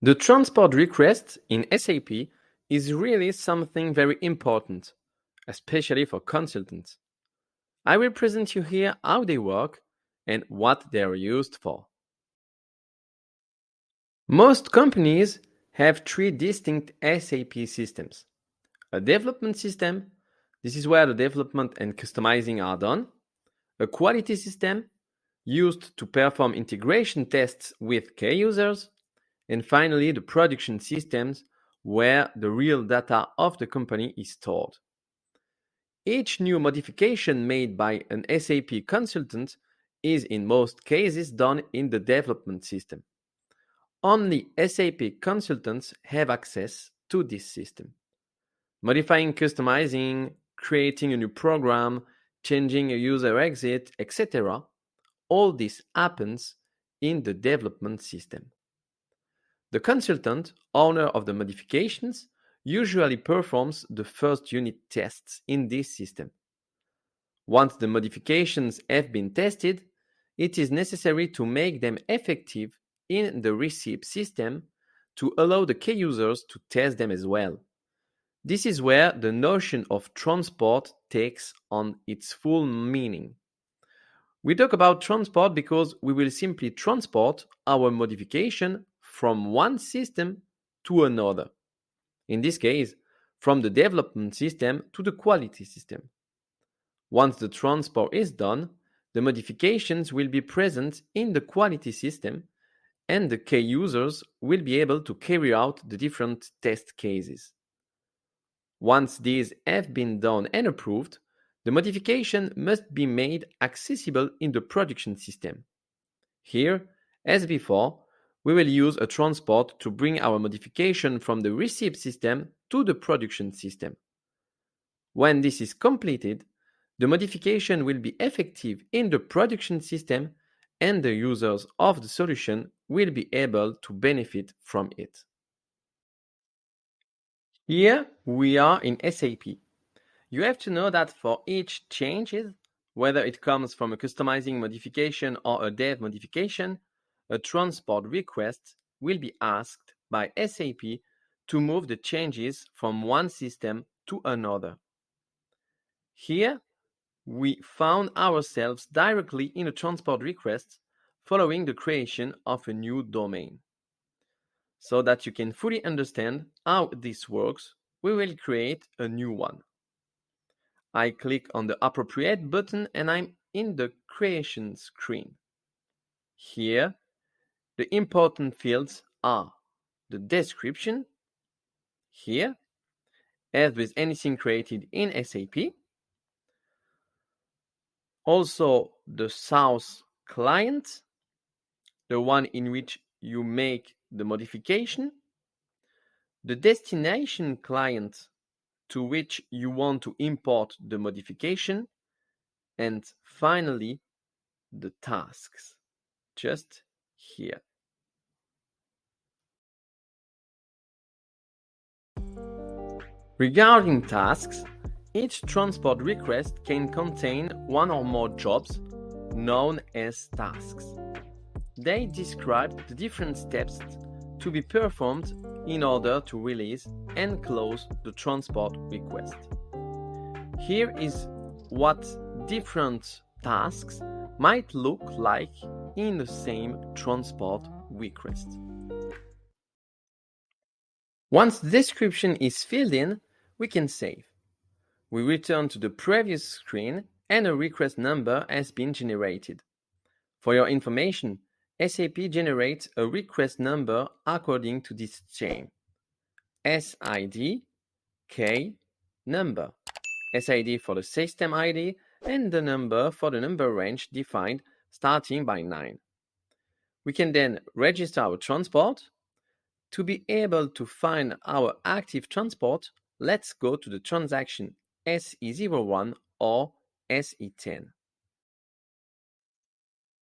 The transport request in SAP is really something very important, especially for consultants. I will present you here how they work and what they are used for. Most companies have three distinct SAP systems. A development system, this is where the development and customizing are done. A quality system, used to perform integration tests with key users. And finally, the production systems, where the real data of the company is stored. Each new modification made by an SAP consultant is in most cases done in the development system. Only SAP consultants have access to this system. Modifying, customizing, creating a new program, changing a user exit, etc. All this happens in the development system. The consultant, owner of the modifications, usually performs the first unit tests in this system. Once the modifications have been tested, it is necessary to make them effective in the receipt system to allow the key users to test them as well. This is where the notion of transport takes on its full meaning. We talk about transport because we will simply transport our modification from one system to another. In this case, from the development system to the quality system. Once the transport is done, the modifications will be present in the quality system and the key users will be able to carry out the different test cases. Once these have been done and approved, the modification must be made accessible in the production system. Here, as before, we will use a transport to bring our modification from the receipt system to the production system. When this is completed, the modification will be effective in the production system and the users of the solution will be able to benefit from it. Here we are in SAP. You have to know that for each changes, whether it comes from a customizing modification or a dev modification, a transport request will be asked by SAP to move the changes from one system to another. Here, we found ourselves directly in a transport request following the creation of a new domain. So that you can fully understand how this works, we will create a new one. I click on the appropriate button and I'm in the creation screen. Here, the important fields are the description, here, as with anything created in SAP, also the source client, the one in which you make the modification, the destination client to which you want to import the modification, and finally, the tasks, just here. Regarding tasks, each transport request can contain one or more jobs known as tasks. They describe the different steps to be performed in order to release and close the transport request. Here is what different tasks might look like in the same transport request. Once the description is filled in, we can save. We return to the previous screen and a request number has been generated. For your information, SAP generates a request number according to this chain: SID, K, number. SID for the system ID and the number for the number range defined starting by 9. We can then register our transport. To be able to find our active transport, let's go to the transaction SE01 or SE10.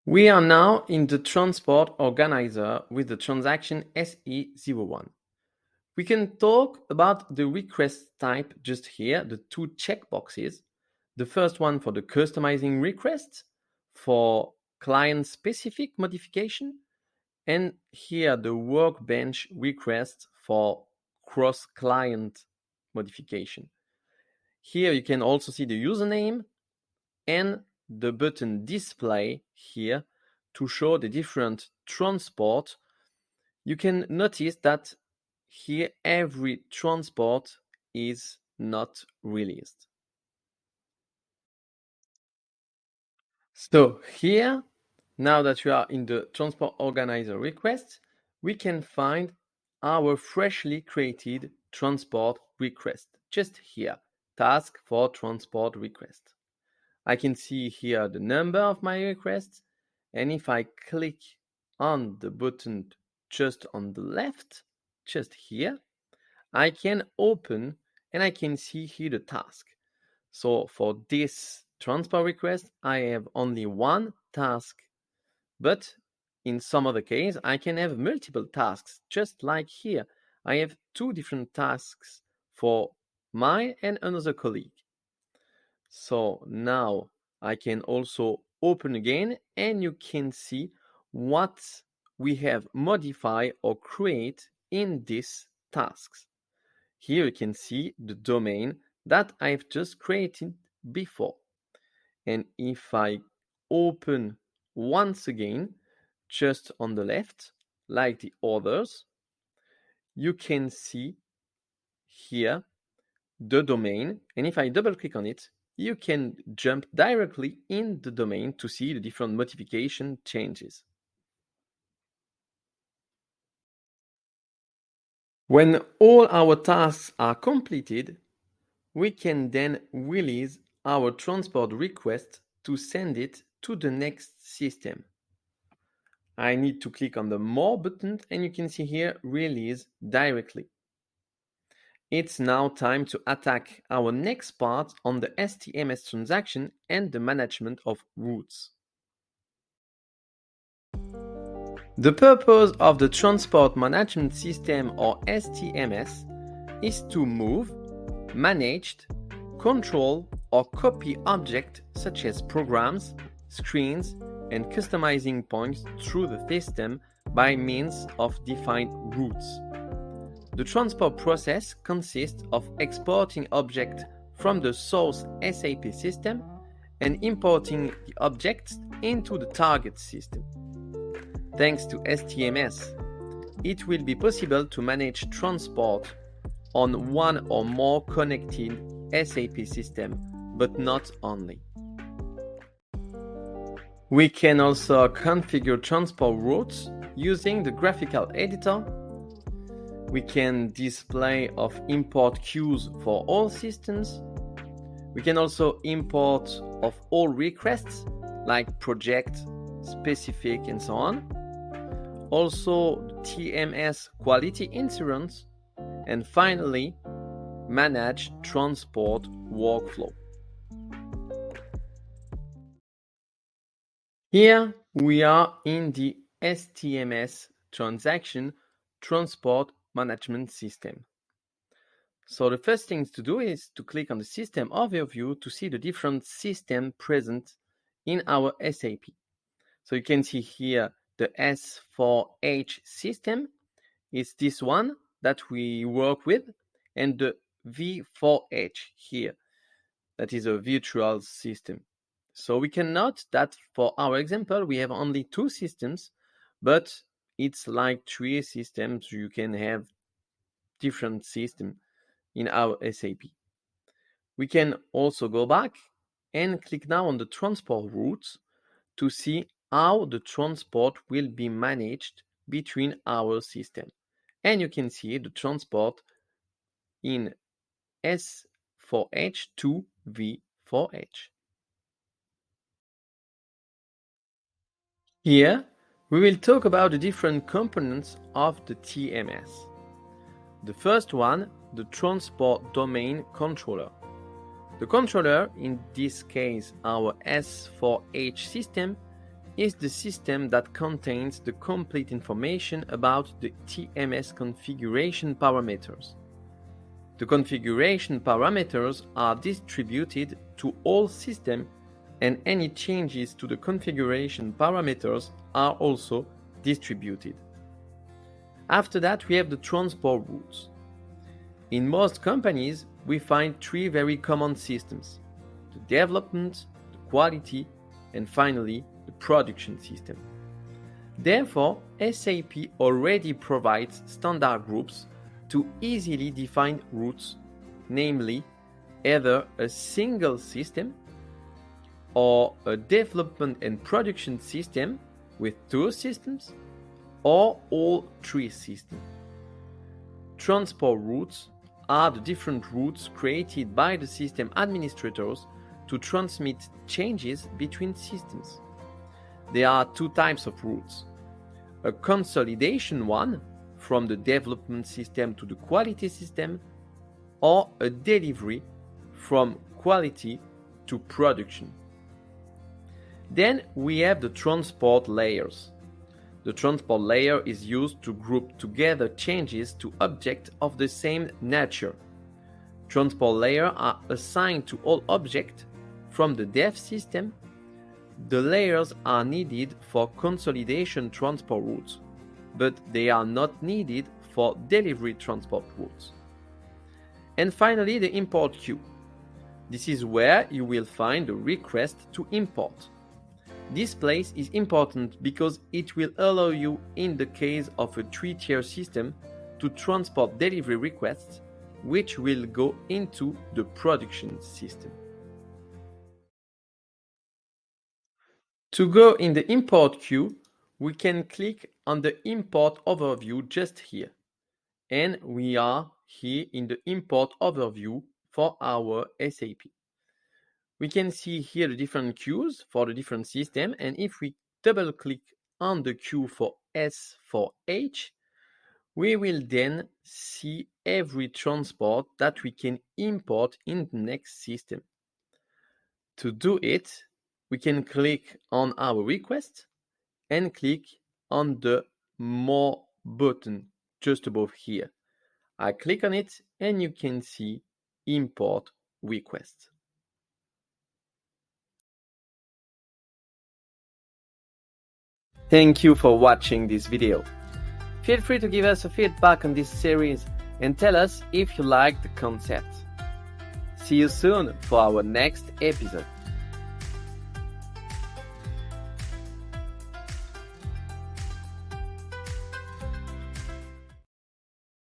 We are now in the transport organizer with the transaction SE01. We can talk about the request type just here, the two checkboxes. The first one for the customizing request for client-specific modification, and here the workbench request for cross-client modification. Here you can also see the username and the button display here to show the different transport. You can notice that here every transport is not released. So here, now that we are in the transport organizer request, we can find our freshly created transport request just here, task for transport request. I can see here the number of my requests, and if I click on the button just on the left, just here, I can open and I can see here the task. So for this transport request, I have only one task, but in some other case, I can have multiple tasks, just like here. I have two different tasks for mine and another colleague. So now I can also open again and you can see what we have modified or create in these tasks. Here you can see the domain that I've just created before. And if I open once again, just on the left, like the others, you can see here the domain. And if I double click on it, you can jump directly in the domain to see the different modification changes. When all our tasks are completed, we can then release our transport request to send it to the next system. I need to click on the More button and you can see here Release directly. It's now time to attack our next part on the STMS transaction and the management of routes. The purpose of the Transport Management System or STMS is to move, manage, control or copy objects such as programs, screens, and customizing points through the system by means of defined routes. The transport process consists of exporting objects from the source SAP system and importing the objects into the target system. Thanks to STMS, it will be possible to manage transport on one or more connected SAP system, but not only. We can also configure transport routes using the graphical editor. We can display of import queues for all systems. We can also import of all requests like project, specific, and so on. Also TMS quality insurance, and finally manage transport workflow. Here we are in the STMS transaction transport management system. So the first thing to do is to click on the system overview to see the different systems present in our SAP. So you can see here the S4H system is this one that we work with, and the V4H here, that is a virtual system. So we can note that for our example, we have only two systems, but it's like three systems. You can have different systems in our SAP. We can also go back and click now on the transport routes to see how the transport will be managed between our system. And you can see the transport in S4H to V4H. Here, we will talk about the different components of the TMS. The first one, the Transport Domain Controller. The controller, in this case our S4H system, is the system that contains the complete information about the TMS configuration parameters. The configuration parameters are distributed to all systems, and any changes to the configuration parameters are also distributed. After that, we have the transport routes. In most companies, we find three very common systems: the development, the quality, and finally, the production system. Therefore, SAP already provides standard groups to easily define routes, namely either a single system or a development and production system with two systems, or all three systems. Transport routes are the different routes created by the system administrators to transmit changes between systems. There are two types of routes: a consolidation one from the development system to the quality system, or a delivery from quality to production. Then we have the transport layers. The transport layer is used to group together changes to objects of the same nature. Transport layers are assigned to all objects from the dev system. The layers are needed for consolidation transport routes, but they are not needed for delivery transport routes. And finally, the import queue. This is where you will find the request to import. This place is important because it will allow you, in the case of a three-tier system, to transport delivery requests, which will go into the production system. To go in the import queue, we can click on the import overview just here. And we are here in the import overview for our SAP. We can see here the different queues for the different systems, and if we double click on the queue for S4H, we will then see every transport that we can import in the next system. To do it, we can click on our request and click on the More button just above here. I click on it and you can see Import Request. Thank you for watching this video. Feel free to give us a feedback on this series and tell us if you like the concept. See you soon for our next episode.